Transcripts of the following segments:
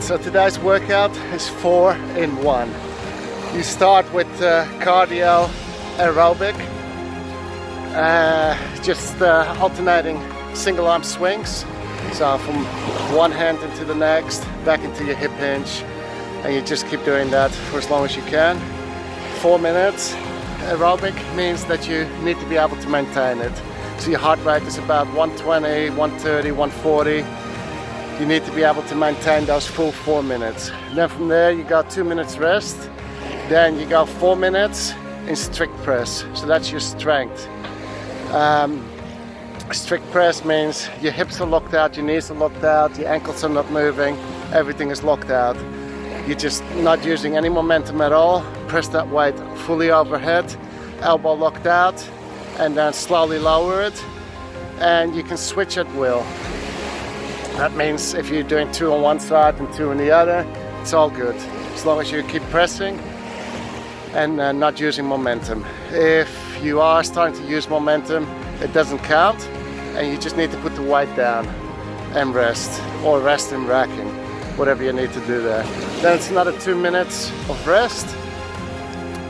Alright, so today's workout is 4 in 1. You start with cardio aerobic, just alternating single arm swings. So from one hand into the next, back into your hip hinge, and you just keep doing that for as long as you can. 4 minutes. Aerobic means that you need to be able to maintain it. So your heart rate is about 120, 130, 140. You need to be able to maintain those full 4 minutes. Then from there you go 2 minutes rest. Then you go 4 minutes in strict press. So that's your strength. Strict press means your hips are locked out, your knees are locked out, your ankles are not moving, everything is locked out. You're just not using any momentum at all. Press that weight fully overhead, elbow locked out, and then slowly lower it. And you can switch at will. That means if you're doing 2 on one side and 2 on the other, it's all good. As long as you keep pressing and not using momentum. If you are starting to use momentum, it doesn't count, and you just need to put the weight down and rest, or rest in racking, whatever you need to do there. Then it's another 2 minutes of rest.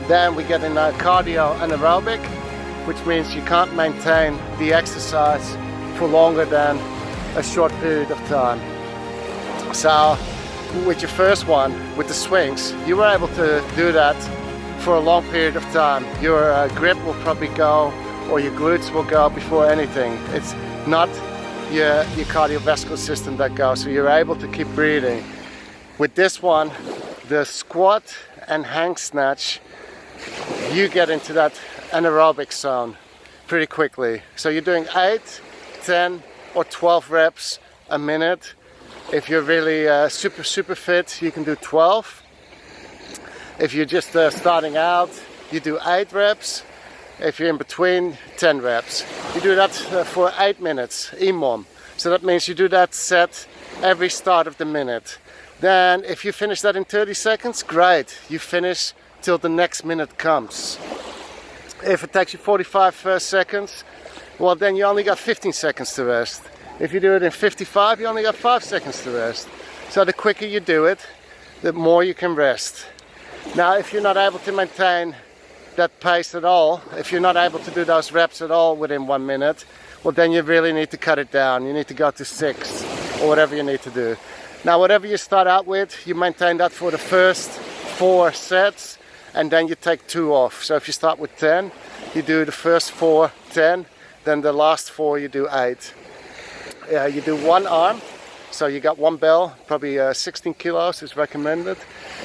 Then we get in cardio and aerobic, which means you can't maintain the exercise for longer than a short period of time. So with your first one, with the swings, you were able to do that for a long period of time. Your grip will probably go, or your glutes will go before anything. It's not your cardiovascular system that goes, so you're able to keep breathing. With this one, the squat and hang snatch, you get into that anaerobic zone pretty quickly. So you're doing 8, 10 or 12 reps a minute. If you're really super fit, you can do 12. If you're just starting out, you do 8 reps. If you're in between, 10 reps. You do that for 8 minutes, EMOM. So that means you do that set every start of the minute. Then if you finish that in 30 seconds, great. You finish till the next minute comes. If it takes you 45 seconds, well, then you only got 15 seconds to rest. If you do it in 55, you only got 5 seconds to rest. So the quicker you do it, the more you can rest. Now, if you're not able to maintain that pace at all, if you're not able to do those reps at all within 1 minute, well, then you really need to cut it down. You need to go to 6 or whatever you need to do. Now, whatever you start out with, you maintain that for the first 4 sets, and then you take 2 off. So if you start with 10, you do the first 4, 10, then the last 4 you do 8. You do 1 arm, so you got 1 bell, probably 16 kilos is recommended.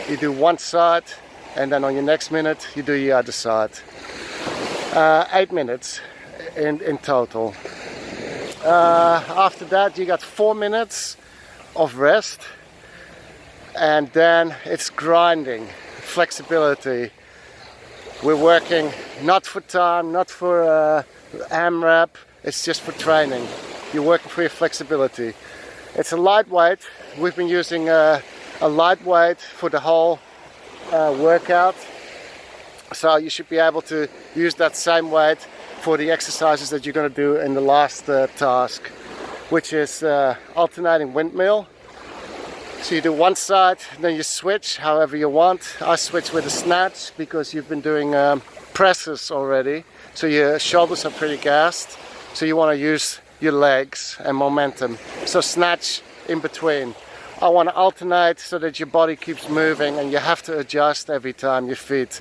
You do 1 side, and then on your next minute you do your other side. 8 minutes in total. After that you got 4 minutes of rest, and then it's grinding, flexibility. We're working not for time, not for AMRAP, it's just for training. You're working for your flexibility. It's a lightweight. We've been using a lightweight for the whole workout. So you should be able to use that same weight for the exercises that you're going to do in the last task, which is alternating windmill. So you do 1 side, then you switch however you want. I switch with a snatch because you've been doing presses already. So your shoulders are pretty gassed. So you want to use your legs and momentum. So snatch in between. I want to alternate so that your body keeps moving, and you have to adjust every time your feet.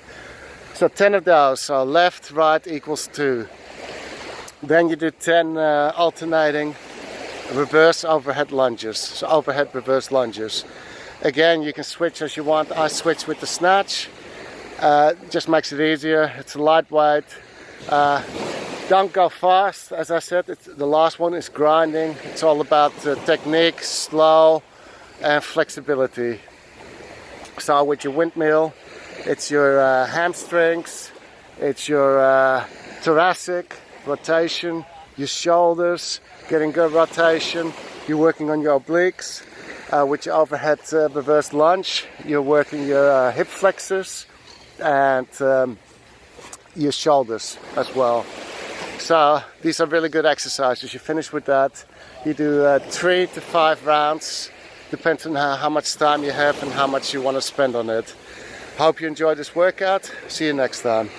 So 10 of those. So left, right equals 2. Then you do 10 alternating reverse overhead lunges. So overhead reverse lunges. Again, you can switch as you want. I switch with the snatch. Just makes it easier. It's a lightweight. Don't go fast. As I said, the last one is grinding. It's all about technique, slow, and flexibility. So with your windmill, it's your hamstrings, it's your thoracic rotation, your shoulders, getting good rotation. You're working on your obliques. With your overhead reverse lunge, you're working your hip flexors and your shoulders as well. So these are really good exercises. You finish with that. You do 3 to 5 rounds Depends on how much time you have and how much you want to spend on it. Hope you enjoyed this workout. See you next time.